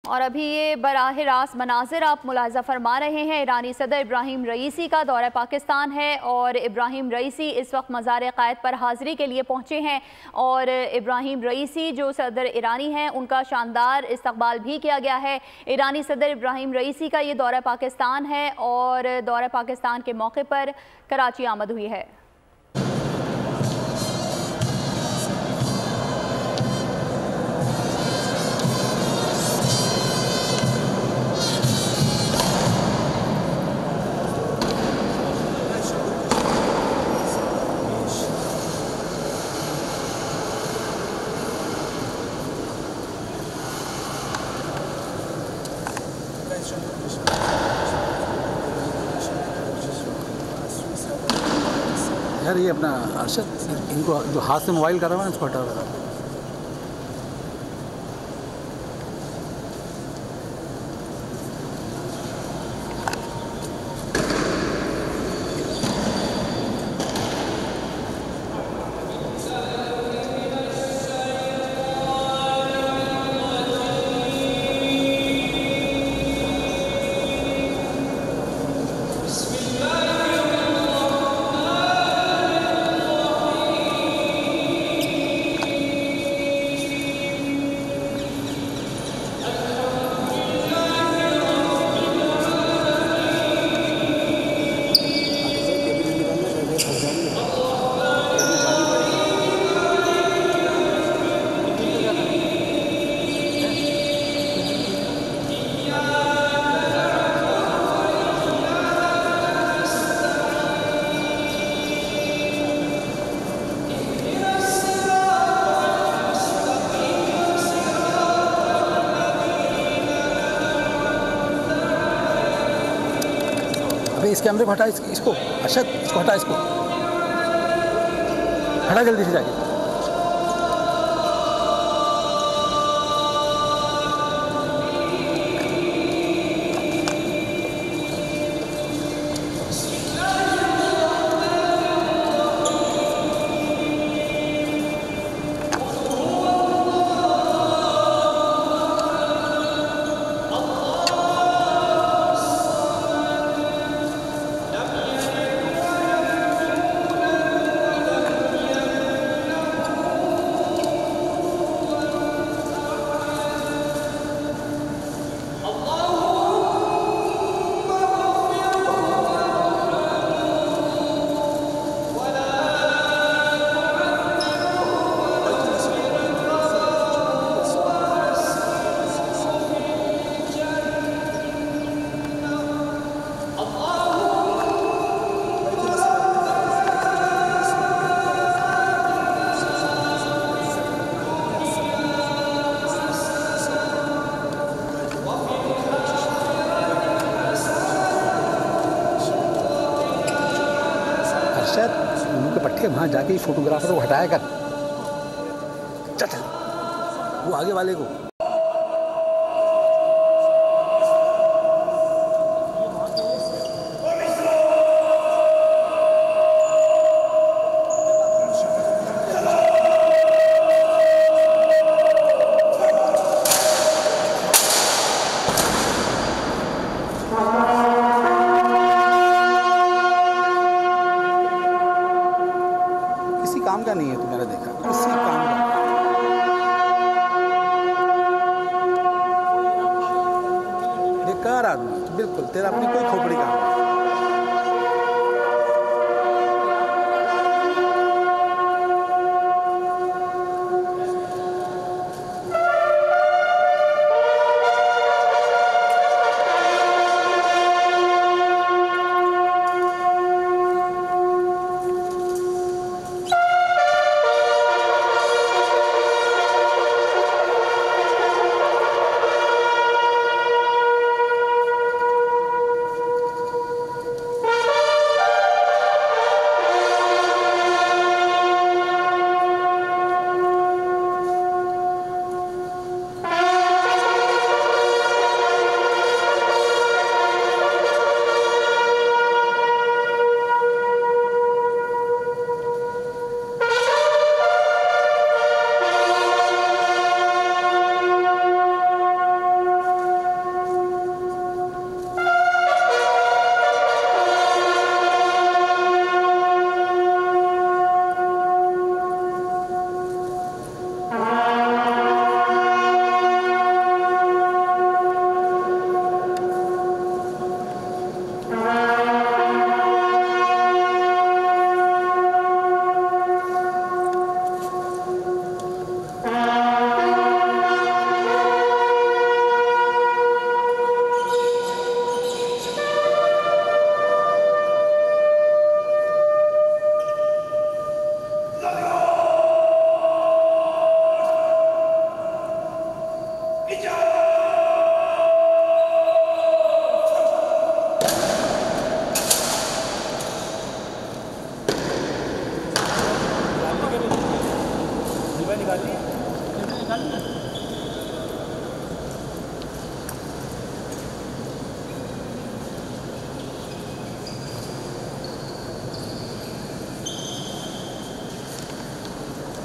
और अभी ये बराह रास्त मनाजिर आप मुलाहिज़ा फरमा रहे हैं, ईरानी सदर इब्राहिम रईसी का दौरा पाकिस्तान है और इब्राहिम रईसी इस वक्त मज़ार क़ायद पर हाज़िरी के लिए पहुँचे हैं। और इब्राहिम रईसी जो सदर ईरानी हैं उनका शानदार इस्तकबाल भी किया गया है। ईरानी सदर इब्राहिम रईसी का ये दौरा पाकिस्तान है और दौरा पाकिस्तान के मौके पर कराची आमद हुई है। यार ये अपना अरशद, इनको जो हाथ से मोबाइल कर रहा है इसको हटा रहा है। अबे इस कैमरे को हटा, इसको अरशद, इसको हटा, इसको हटा जल्दी से जाके। उनके पट्टे वहाँ जाके फोटोग्राफर को हटाया कर, चल वो आगे वाले को। काम का नहीं है, तुम्हारा देखा किसी काम का। बेकार आदमी बिल्कुल, तेरा अपनी कोई खोपड़ी काम नहीं।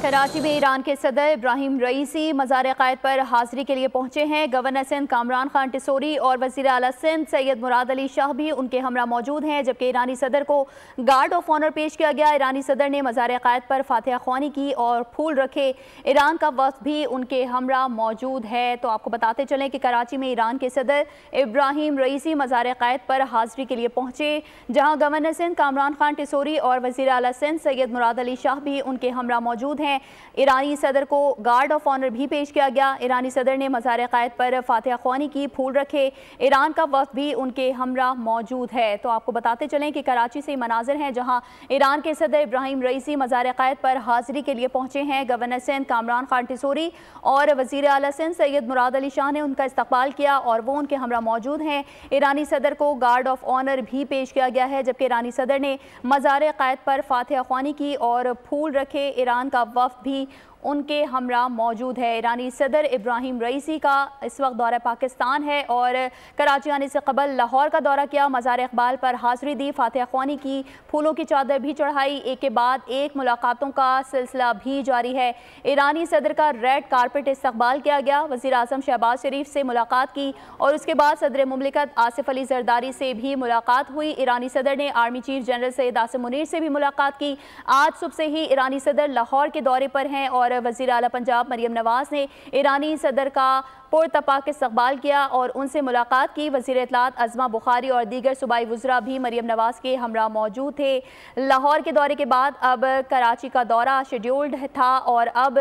कराची में ईरान के सदर इब्राहिम रईसी मज़ार-ए-क़ायद पर हाज़िरी के लिए पहुंचे हैं। गवर्नर सिंध कामरान खान टिसोरी और वज़ीर आला सिंध सैयद मुराद अली शाह भी उनके हमरा मौजूद हैं, जबकि ईरानी सदर को गार्ड ऑफ ऑनर पेश किया गया। ईरानी सदर ने मज़ार-ए-क़ायद पर फातिहा ख्वानी की और फूल रखे। ईरान का वफ़द भी उनके हमरा मौजूद है। तो आपको बताते चलें कि कराची में ईरान के सदर इब्राहिम रईसी मज़ार-ए-क़ायद पर हाज़िरी के लिए पहुँचे, जहाँ गवर्नर सिंध कामरान खान टिसोरी और वज़ीर आला सिंध सैयद मुराद अली शाह भी उनके हमरा मौजूद हैं। ईरानी सदर को गार्ड ऑफ ऑनर भी पेश किया गया। ईरानी सदर ने मज़ार-ए-क़ायद पर फातिहा ख्वानी की, फूल रखे। ईरान का वफ़द भी उनके हमरा मौजूद है। तो आपको बताते चलें कि कराची से मनाजिर हैं, जहां ईरान के सदर इब्राहिम रईसी मज़ार-ए-क़ायद पर हाज़िरी के लिए पहुंचे हैं। गवर्नर सिंध कामरान खान टिसोरी और वज़ीर आला सिंध सैयद मुराद अली शाह ने उनका इस्तकबाल किया और वो उनके हमरा मौजूद हैं। ईरानी सदर को गार्ड ऑफ ऑनर भी पेश किया गया है, जबकि ईरानी सदर ने मज़ार-ए-क़ायद पर फातिहा ख्वानी की और फूल रखे। ईरान का वफ़द भी उनके हमरा मौजूद है। ईरानी सदर इब्राहिम रईसी का इस वक्त दौरा पाकिस्तान है और कराची आने से कबल लाहौर का दौरा किया, मज़ार इक़बाल पर हाज़िरी दी, फातिहा ख्वानी की, फूलों की चादर भी चढ़ाई। एक के बाद एक मुलाकातों का सिलसिला भी जारी है। ईरानी सदर का रेड कारपेट इस्तकबाल किया गया। वज़ीर आज़म शहबाज शरीफ से मुलाकात की और उसके बाद सदर मुमलिकत आसिफ अली ज़रदारी से भी मुलाकात हुई। ईरानी सदर ने army chief general Syed Asim Munir से भी मुलाकात की। आज सुबह से ही ईरानी सदर लाहौर के दौरे पर हैं और वज़ीर आला पंजाब मरियम नवाज ने ईरानी सदर का पुरतपाक इस्तकबाल किया और उनसे मुलाकात की। वज़ीर इत्तलात अज़मा बुखारी और दीगर सूबाई वज़रा भी मरियम नवाज के हमरा मौजूद थे। लाहौर के दौरे के बाद अब कराची का दौरा शेड्यूल्ड था और अब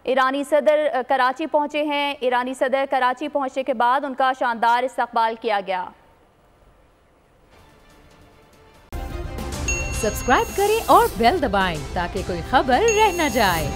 ईरानी सदर कराची पहुंचे हैं। ईरानी सदर कराची पहुंचने के बाद उनका शानदार इस्तकबाल किया गया। सब्सक्राइब करें और बेल दबाएं ताकि कोई खबर रह न जाए।